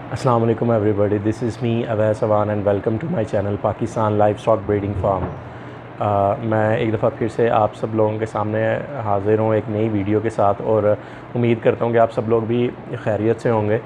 अस्सलाम वालेकुम everybody, this is me Awais Awan and welcome to my channel Pakistan livestock breeding farm. मैं एक दफ़ा फिर से आप सब लोगों के सामने हाज़िर हूँ एक नई वीडियो के साथ और उम्मीद करता हूँ कि आप सब लोग भी खैरियत से होंगे।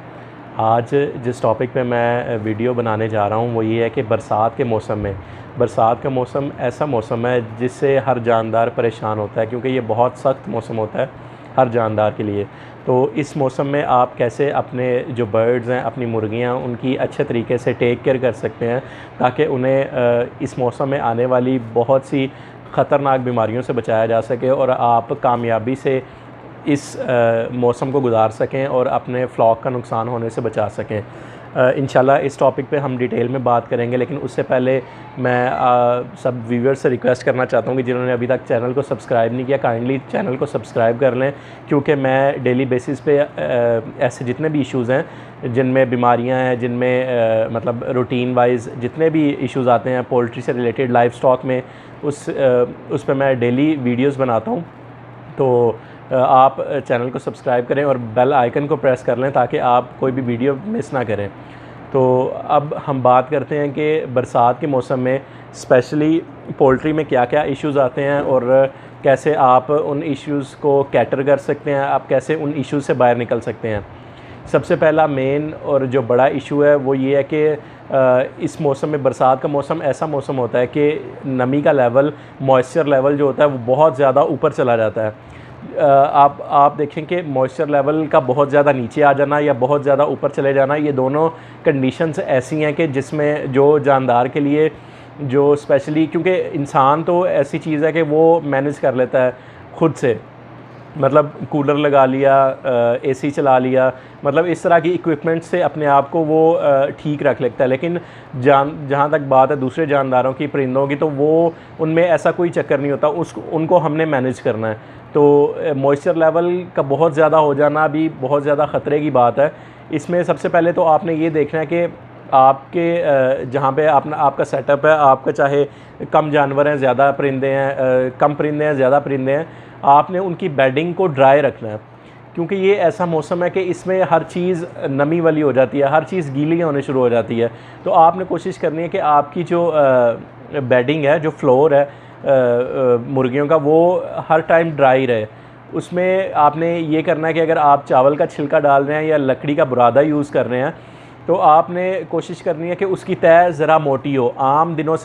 आज जिस टॉपिक पे मैं वीडियो बनाने जा रहा हूँ वो ये है कि बरसात के मौसम में, बरसात का मौसम ऐसा मौसम है जिससे हर जानदार परेशान होता है, क्योंकि ये बहुत सख्त मौसम होता है हर जानदार के लिए। तो इस मौसम में आप कैसे अपने जो बर्ड्स हैं, अपनी मुर्गियां, उनकी अच्छे तरीके से टेक केयर कर सकते हैं ताकि उन्हें इस मौसम में आने वाली बहुत सी ख़तरनाक बीमारियों से बचाया जा सके और आप कामयाबी से इस मौसम को गुजार सकें और अपने फ्लॉक का नुकसान होने से बचा सकें। इंशाल्लाह इस टॉपिक पे हम डिटेल में बात करेंगे, लेकिन उससे पहले मैं सब व्यूअर्स से रिक्वेस्ट करना चाहता हूँ कि जिन्होंने अभी तक चैनल को सब्सक्राइब नहीं किया, काइंडली चैनल को सब्सक्राइब कर लें, क्योंकि मैं डेली बेसिस पे ऐसे जितने भी इश्यूज़ हैं, जिनमें बीमारियाँ हैं, जिनमें मतलब रूटीन वाइज जितने भी इश्यूज़ आते हैं पोल्ट्री से रिलेटेड, लाइव स्टॉक में, उस पर मैं डेली वीडियोज़ बनाता हूँ। तो आप चैनल को सब्सक्राइब करें और बेल आइकन को प्रेस कर लें ताकि आप कोई भी वीडियो मिस ना करें। तो अब हम बात करते हैं कि बरसात के मौसम में स्पेशली पोल्ट्री में क्या क्या इश्यूज़ आते हैं और कैसे आप उन इश्यूज़ को कैटर कर सकते हैं, आप कैसे उन इश्यूज़ से बाहर निकल सकते हैं। सबसे पहला मेन और जो बड़ा इशू है वो ये है कि इस मौसम में, बरसात का मौसम ऐसा मौसम होता है कि नमी का लेवल, मॉइस्चर लेवल जो होता है वो बहुत ज़्यादा ऊपर चला जाता है। आप देखें कि मॉइस्चर लेवल का बहुत ज़्यादा नीचे आ जाना या बहुत ज़्यादा ऊपर चले जाना, ये दोनों कंडीशंस ऐसी हैं कि जिसमें जो जानदार के लिए, जो स्पेशली, क्योंकि इंसान तो ऐसी चीज़ है कि वो मैनेज कर लेता है खुद से, मतलब कूलर लगा लिया, एसी चला लिया, मतलब इस तरह की इक्विपमेंट से अपने आप को वो ठीक रख लेता है। लेकिन जहाँ तक बात है दूसरे जानदारों की, परिंदों की, तो वो उनमें ऐसा कोई चक्कर नहीं होता, उनको हमने मैनेज करना है। तो मॉइस्चर लेवल का बहुत ज़्यादा हो जाना भी बहुत ज़्यादा ख़तरे की बात है। इसमें सबसे पहले तो आपने ये देखना है कि आपके जहाँ पे आपका सेटअप है, आपका चाहे कम जानवर हैं, ज़्यादा परिंदे हैं, कम परिंदे हैं, ज़्यादा परिंदे हैं, आपने उनकी बेडिंग को ड्राई रखना है, क्योंकि ये ऐसा मौसम है कि इसमें हर चीज़ नमी वाली हो जाती है, हर चीज़ गीली होने शुरू हो जाती है। तो आपने कोशिश करनी है कि आपकी जो बेडिंग है, जो फ्लोर है मुर्गियों का, वो हर टाइम ड्राई रहे। उसमें आपने ये करना है कि अगर आप चावल का छिलका डाल रहे हैं या लकड़ी का बुरादा यूज़ कर रहे हैं तो आपने कोशिश करनी है कि उसकी तह ज़रा मोटी हो, आम दिनों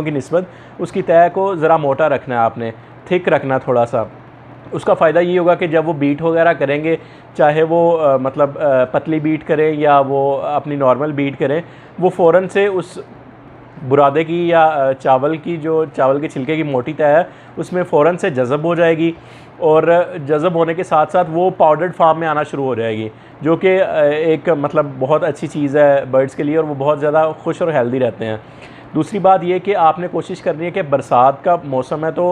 की निस्बत उसकी तह को ज़रा मोटा रखना है, आपने थिक रखना थोड़ा सा। उसका फ़ायदा ये होगा कि जब वो बीट वगैरह करेंगे, चाहे वो मतलब पतली बीट करें या वो अपनी नॉर्मल बीट करें, वो फ़ौरन से उस बुरादे की या चावल के छिलके की मोटी तह है उसमें फ़ौरन से जज़ब हो जाएगी, और जज़ब होने के साथ साथ वो पाउडर्ड फार्म में आना शुरू हो जाएगी, जो कि एक मतलब बहुत अच्छी चीज़ है बर्ड्स के लिए, और वो बहुत ज़्यादा खुश और हेल्दी रहते हैं। दूसरी बात ये कि आपने कोशिश करनी है कि बरसात का मौसम है तो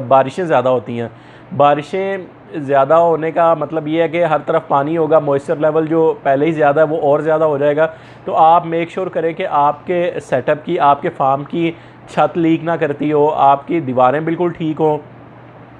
बारिशें ज़्यादा होती हैं। बारिशें ज़्यादा होने का मतलब ये है कि हर तरफ पानी होगा, मॉइस्चर लेवल जो पहले ही ज़्यादा है वो और ज़्यादा हो जाएगा। तो आप मेक श्योर करें कि आपके सेटअप की, आपके फार्म की छत लीक ना करती हो, आपकी दीवारें बिल्कुल ठीक हों,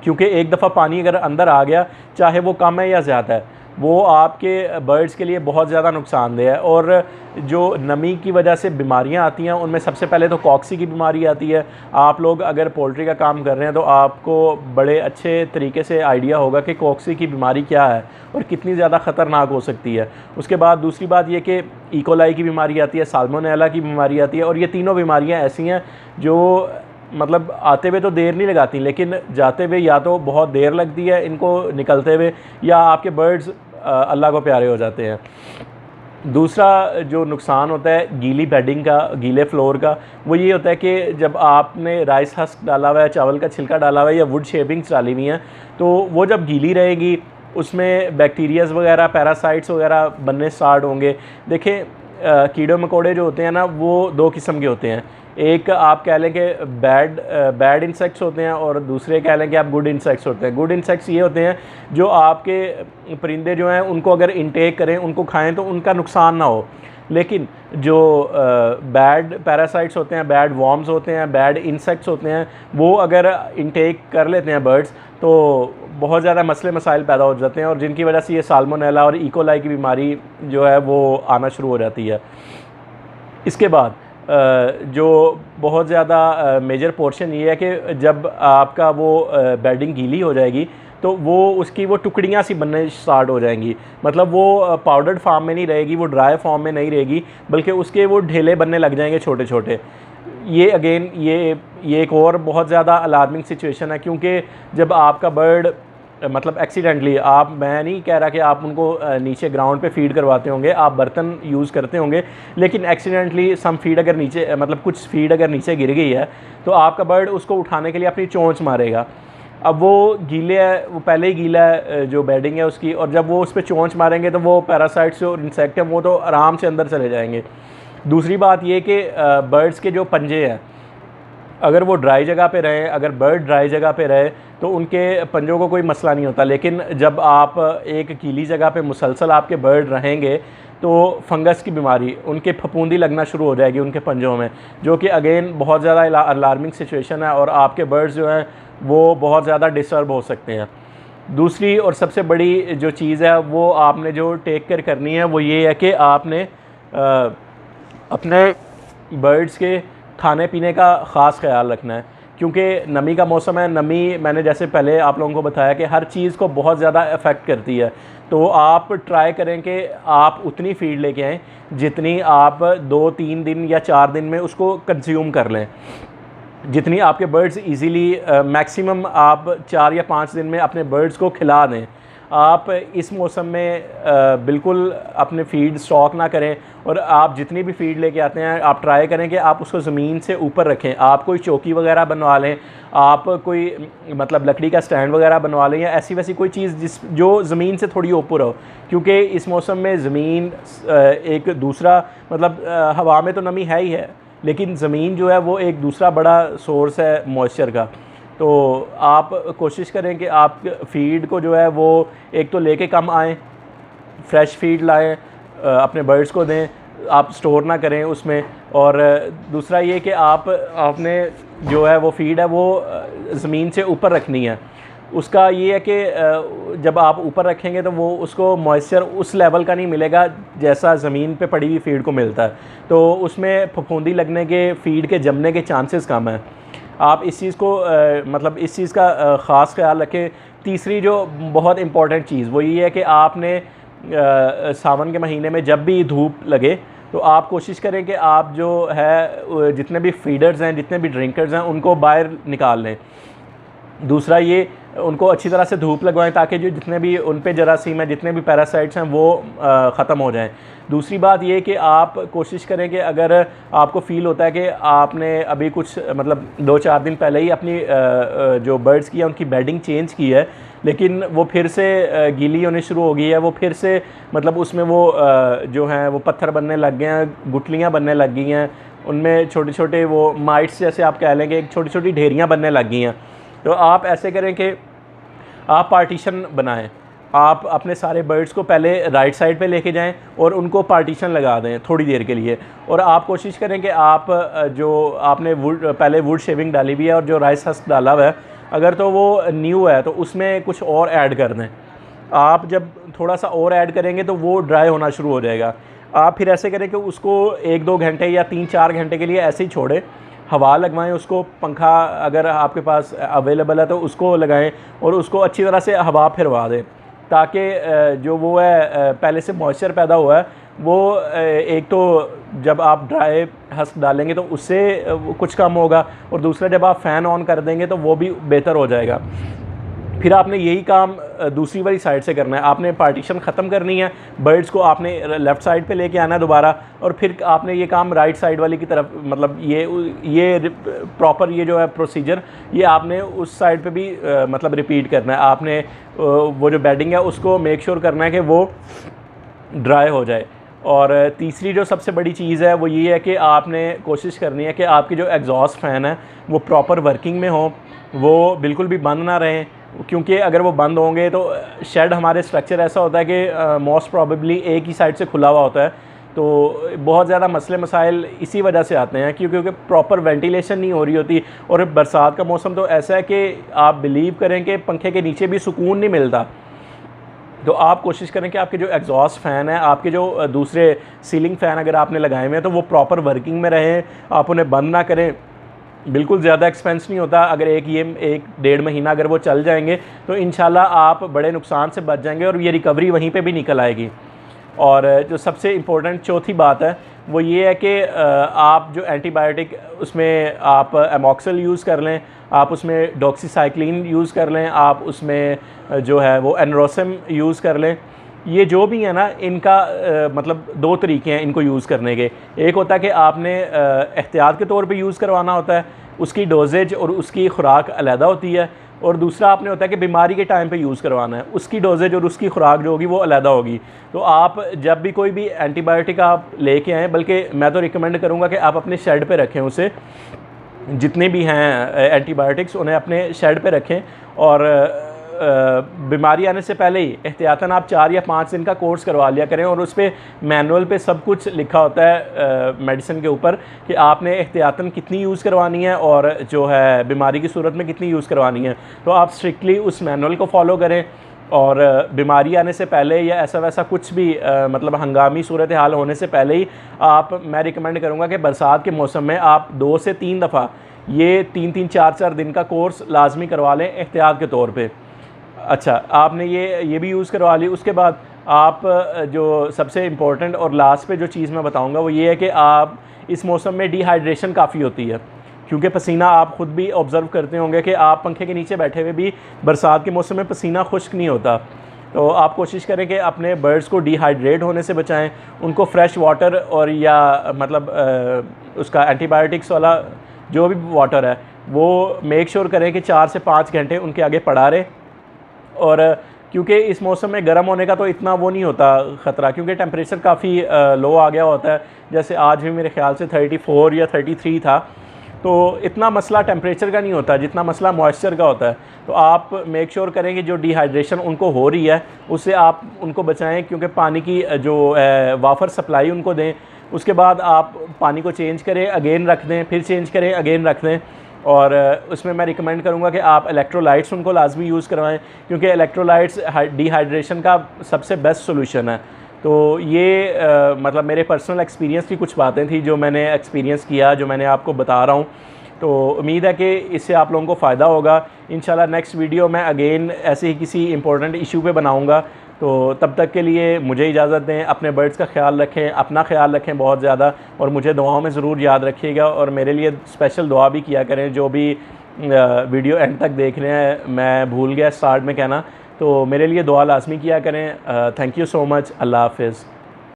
क्योंकि एक दफ़ा पानी अगर अंदर आ गया, चाहे वो कम है या ज़्यादा है, वो आपके बर्ड्स के लिए बहुत ज़्यादा नुकसानदेह है। और जो नमी की वजह से बीमारियां आती हैं उनमें सबसे पहले तो कॉक्सी की बीमारी आती है। आप लोग अगर पोल्ट्री का काम कर रहे हैं तो आपको बड़े अच्छे तरीके से आइडिया होगा कि कॉक्सी की बीमारी क्या है और कितनी ज़्यादा ख़तरनाक हो सकती है। उसके बाद दूसरी बात ये कि इकोलाई की बीमारी आती है, साल्मोनेला की बीमारी आती है, और ये तीनों बीमारियाँ ऐसी हैं जो मतलब आते हुए तो देर नहीं लगाती, लेकिन जाते हुए या तो बहुत देर लगती है इनको निकलते हुए, या आपके बर्ड्स अल्लाह को प्यारे हो जाते हैं। दूसरा जो नुकसान होता है गीली बेडिंग का, गीले फ्लोर का, वो ये होता है कि जब आपने राइस हस्क डाला हुआ है, चावल का छिलका डाला हुआ है या वुड शेपिंग्स डाली हुई हैं, तो वो जब गीली रहेगी उसमें बैक्टीरियाज़ वगैरह, पैरासाइट्स वगैरह बनने स्टार्ट होंगे। देखें कीड़े मकोड़े जो होते हैं ना, वो दो किस्म के होते हैं। एक आप कह लें कि बैड इंसेक्ट्स होते हैं, और दूसरे कह लें कि आप गुड इंसेक्ट्स होते हैं। गुड इंसेक्ट्स ये होते हैं जो आपके परिंदे जो हैं उनको अगर इंटेक करें, उनको खाएं तो उनका नुकसान ना हो। लेकिन जो बैड पैरासाइट्स होते हैं, बैड वॉर्म्स होते हैं, बैड इंसेक्ट्स होते हैं, वो अगर इंटेक कर लेते हैं बर्ड्स, तो बहुत ज़्यादा मसले मसाइल पैदा हो जाते हैं और जिनकी वजह से ये साल्मोनेला और इकोलाई की बीमारी जो है वो आना शुरू हो जाती है। इसके बाद जो बहुत ज़्यादा मेजर पोर्शन ये है कि जब आपका वो बेडिंग गीली हो जाएगी तो वो उसकी वो टुकड़ियाँ सी बनने स्टार्ट हो जाएंगी। मतलब वो पाउडर्ड फॉर्म में नहीं रहेगी, वो ड्राई फॉर्म में नहीं रहेगी, बल्कि उसके वो ढेले बनने लग जाएंगे छोटे छोटे। ये अगेन ये एक और बहुत ज़्यादा अलार्मिंग सिचुएशन है, क्योंकि जब आपका बर्ड मतलब एक्सीडेंटली, मैं नहीं कह रहा कि आप उनको नीचे ग्राउंड पे फीड करवाते होंगे, आप बर्तन यूज़ करते होंगे, लेकिन एक्सीडेंटली सम फीड अगर नीचे मतलब कुछ फीड अगर नीचे गिर गई है तो आपका बर्ड उसको उठाने के लिए अपनी चोंच मारेगा। अब वो गीले है, वो पहले ही गीला है जो बेडिंग है उसकी, और जब वो उस पर चोंच मारेंगे तो वो पैरासाइट्स और इंसेक्ट हैं वो तो आराम से अंदर चले जाएंगे। दूसरी बात ये कि बर्ड्स के जो पंजे हैं, अगर वो ड्राई जगह पे रहें, अगर बर्ड ड्राई जगह पे रहे तो उनके पंजों को कोई मसला नहीं होता, लेकिन जब आप एक गीली जगह पे मुसलसल आपके बर्ड रहेंगे तो फंगस की बीमारी, उनके फफूंदी लगना शुरू हो जाएगी उनके पंजों में, जो कि अगेन बहुत ज़्यादा अलार्मिंग सिचुएशन है और आपके बर्ड्स जो हैं वो बहुत ज़्यादा डिस्टर्ब हो सकते हैं। दूसरी और सबसे बड़ी जो चीज़ है वो आपने जो टेक केयर करनी है वो ये है कि आपने अपने बर्ड्स के खाने पीने का ख़ास ख्याल रखना है, क्योंकि नमी का मौसम है। नमी, मैंने जैसे पहले आप लोगों को बताया कि हर चीज़ को बहुत ज़्यादा अफेक्ट करती है, तो आप ट्राई करें कि आप उतनी फीड लेके आएँ जितनी आप 2-3 दिन या 4 दिन में उसको कंज्यूम कर लें, जितनी आपके बर्ड्स इजीली मैक्सिमम आप 4 या 5 दिन में अपने बर्ड्स को खिला दें। आप इस मौसम में बिल्कुल अपने फीड स्टॉक ना करें, और आप जितनी भी फीड लेके आते हैं आप ट्राई करें कि आप उसको ज़मीन से ऊपर रखें। आप कोई चौकी वगैरह बनवा लें, आप कोई मतलब लकड़ी का स्टैंड वगैरह बनवा लें, या ऐसी वैसी कोई चीज़ जो ज़मीन से थोड़ी ऊपर हो, क्योंकि इस मौसम में ज़मीन एक दूसरा मतलब हवा में तो नमी है ही है, लेकिन ज़मीन जो है वो एक दूसरा बड़ा सोर्स है मॉइस्चर का। तो आप कोशिश करें कि आप फीड को जो है वो एक तो लेके कम आएँ, फ्रेश फीड लाएँ, अपने बर्ड्स को दें, आप स्टोर ना करें उसमें। और दूसरा ये कि आपने जो है वो फीड है वो ज़मीन से ऊपर रखनी है। उसका ये है कि जब आप ऊपर रखेंगे तो वो उसको मॉइस्चर उस लेवल का नहीं मिलेगा जैसा ज़मीन पे पड़ी हुई फीड को मिलता है, तो उसमें फफूंदी लगने के, फीड के जमने के चांसेस कम हैं। आप इस चीज़ को मतलब इस चीज़ का ख़ास ख्याल रखें। तीसरी जो बहुत इम्पॉर्टेंट चीज़ वो ये है कि आपने सावन के महीने में जब भी धूप लगे तो आप कोशिश करें कि आप जो है जितने भी फीडर्स हैं, जितने भी ड्रिंकर्स हैं, उनको बाहर निकाल लें। दूसरा ये, उनको अच्छी तरह से धूप लगवाएं ताकि जो जितने भी उन पे जरासीम हैं, जितने भी पैरासाइट्स हैं वो ख़त्म हो जाएं। दूसरी बात ये कि आप कोशिश करें कि अगर आपको फ़ील होता है कि आपने अभी कुछ मतलब 2-4 दिन पहले ही अपनी जो बर्ड्स की है उनकी बेडिंग चेंज की है, लेकिन वो फिर से गीली होनी शुरू हो गई है, वो फिर से मतलब उसमें वो जो हैं वो पत्थर बनने लग गए हैं, गुठलियाँ बनने लग गई हैं, उनमें छोटे छोटे वो माइट्स जैसे आप कह लेंगे, छोटी छोटी ढेरियाँ बनने लग गई हैं। तो आप ऐसे करें कि आप पार्टीशन बनाएं। आप अपने सारे बर्ड्स को पहले राइट साइड पे लेके जाएं और उनको पार्टीशन लगा दें थोड़ी देर के लिए, और आप कोशिश करें कि आप जो आपने पहले वुड शेविंग डाली हुई है और जो राइस हस्क डाला हुआ है, अगर तो वो न्यू है तो उसमें कुछ और ऐड कर दें। आप जब थोड़ा सा और ऐड करेंगे तो वो ड्राई होना शुरू हो जाएगा। आप फिर ऐसे करें कि उसको 1-2 घंटे या 3-4 घंटे के लिए ऐसे ही छोड़ें, हवा लगवाएं उसको, पंखा अगर आपके पास अवेलेबल है तो उसको लगाएं और उसको अच्छी तरह से हवा फिरवा दें, ताकि जो वो है पहले से मॉइस्चर पैदा हुआ है वो एक तो जब आप ड्राई हस्क डालेंगे तो उससे कुछ कम होगा, और दूसरा जब आप फ़ैन ऑन कर देंगे तो वो भी बेहतर हो जाएगा। फिर आपने यही काम दूसरी वाली साइड से करना है। आपने पार्टीशन ख़त्म करनी है, बर्ड्स को आपने लेफ़्ट साइड पे लेके आना है दोबारा, और फिर आपने ये काम राइट साइड वाली की तरफ, मतलब ये प्रॉपर ये जो है प्रोसीजर, ये आपने उस साइड पे भी मतलब रिपीट करना है। आपने वो जो बेडिंग है उसको मेक श्योर करना है कि वो ड्राई हो जाए। और तीसरी जो सबसे बड़ी चीज़ है वो ये है कि आपने कोशिश करनी है कि आपकी जो एग्जॉस्ट फ़ैन है वो प्रॉपर वर्किंग में हो, वो बिल्कुल भी बंद ना रहें, क्योंकि अगर वो बंद होंगे तो शेड, हमारे स्ट्रक्चर ऐसा होता है कि मोस्ट प्रॉबेबली एक ही साइड से खुला हुआ होता है, तो बहुत ज़्यादा मसले मसाइल इसी वजह से आते हैं क्योंकि प्रॉपर वेंटिलेशन नहीं हो रही होती। और बरसात का मौसम तो ऐसा है कि आप बिलीव करें कि पंखे के नीचे भी सुकून नहीं मिलता। तो आप कोशिश करें कि आपके जो एग्जॉस्ट फ़ैन है, आपके जो दूसरे सीलिंग फ़ैन अगर आपने लगाए हुए हैं तो वो प्रॉपर वर्किंग में रहें, आप उन्हें बंद ना करें। बिल्कुल ज़्यादा एक्सपेंस नहीं होता, अगर एक डेढ़ महीना अगर वो चल जाएंगे तो इंशाल्लाह आप बड़े नुकसान से बच जाएंगे और ये रिकवरी वहीं पे भी निकल आएगी। और जो सबसे इम्पोर्टेंट चौथी बात है वो ये है कि आप जो एंटीबायोटिक उसमें आप एमॉक्सिल यूज़ कर लें, आप उसमें डॉक्सीसाइक्लिन यूज़ कर लें, आप उसमें जो है वो एनरोसिम यूज़ कर लें। ये जो भी है ना, इनका मतलब दो तरीके हैं इनको यूज़ करने के। एक होता है कि आपने एहतियात के तौर पे यूज़ करवाना होता है, उसकी डोजेज और उसकी खुराक अलहदा होती है। और दूसरा आपने होता है कि बीमारी के टाइम पे यूज़ करवाना है, उसकी डोजेज और उसकी खुराक जो होगी वो अलहदा होगी। तो आप जब भी कोई भी एंटीबायोटिक आप लेके आएँ, बल्कि मैं तो रिकमेंड करूँगा कि आप अपने शेड पे रखें उसे, जितने भी हैं एंटीबायोटिक्स उन्हें अपने शेड पे रखें। और बीमारी आने से पहले ही एहतियातन आप 4 या 5 दिन का कोर्स करवा लिया करें। और उस पर मैनुअल पे सब कुछ लिखा होता है मेडिसिन के ऊपर कि आपने एहतियातन कितनी यूज़ करवानी है और जो है बीमारी की सूरत में कितनी यूज़ करवानी है। तो आप स्ट्रिक्टली उस मैनुअल को फॉलो करें। और बीमारी आने से पहले या ऐसा वैसा कुछ भी मतलब हंगामी सूरत हाल होने से पहले ही मैं रिकमेंड करूँगा कि बरसात के मौसम में आप 2 से 3 दफ़ा ये 3-3 4-4 दिन का कोर्स लाजमी करवा लें एहतियात के तौर पे। अच्छा, आपने ये भी यूज़ करवा ली। उसके बाद आप जो सबसे इम्पोर्टेंट और लास्ट पे जो चीज़ मैं बताऊँगा वो ये है कि आप इस मौसम में डिहाइड्रेशन काफ़ी होती है, क्योंकि पसीना आप ख़ुद भी ऑब्ज़र्व करते होंगे कि आप पंखे के नीचे बैठे हुए भी बरसात के मौसम में पसीना खुश्क नहीं होता। तो आप कोशिश करें कि अपने बर्ड्स को डिहाइड्रेट होने से बचाएं, उनको फ्रेश वाटर और या मतलब उसका एंटीबायोटिक्स वाला जो भी वाटर है वो मेक श्योर करें कि 4 से 5 घंटे उनके आगे पड़ा रहे। और क्योंकि इस मौसम में गर्म होने का तो इतना वो नहीं होता ख़तरा, क्योंकि टेम्परेचर काफ़ी लो आ गया होता है। जैसे आज भी मेरे ख़्याल से 34 या 33 था, तो इतना मसला टेम्परेचर का नहीं होता जितना मसला मॉइस्चर का होता है। तो आप मेक श्योर करें कि जो डिहाइड्रेशन उनको हो रही है उससे आप उनको बचाएं, क्योंकि पानी की जो वाफर सप्लाई उनको दें। उसके बाद आप पानी को चेंज करें, अगेन रख दें, फिर चेंज करें, अगेन रख दें। और उसमें मैं रिकमेंड करूँगा कि आप इलेक्ट्रोलाइट्स उनको लाजमी यूज़ करवाएं, क्योंकि इलेक्ट्रोलाइट्स डिहाइड्रेशन का सबसे बेस्ट सोल्यूशन है। तो ये मतलब मेरे पर्सनल एक्सपीरियंस की कुछ बातें थी जो मैंने एक्सपीरियंस किया, जो मैंने आपको बता रहा हूँ। तो उम्मीद है कि इससे आप लोगों को फ़ायदा होगा। इंशाल्लाह नेक्स्ट वीडियो मैं अगेन ऐसे ही किसी इंपॉर्टेंट इशू पे बनाऊँगा। तो तब तक के लिए मुझे इजाज़त दें। अपने बर्ड्स का ख्याल रखें, अपना ख्याल रखें बहुत ज़्यादा, और मुझे दुआओं में ज़रूर याद रखिएगा। और मेरे लिए स्पेशल दुआ भी किया करें। जो भी वीडियो एंड तक देख रहे हैं, मैं भूल गया स्टार्ट में कहना, तो मेरे लिए दुआ लाजमी किया करें। Thank you so much. Allah हाफ़िज़।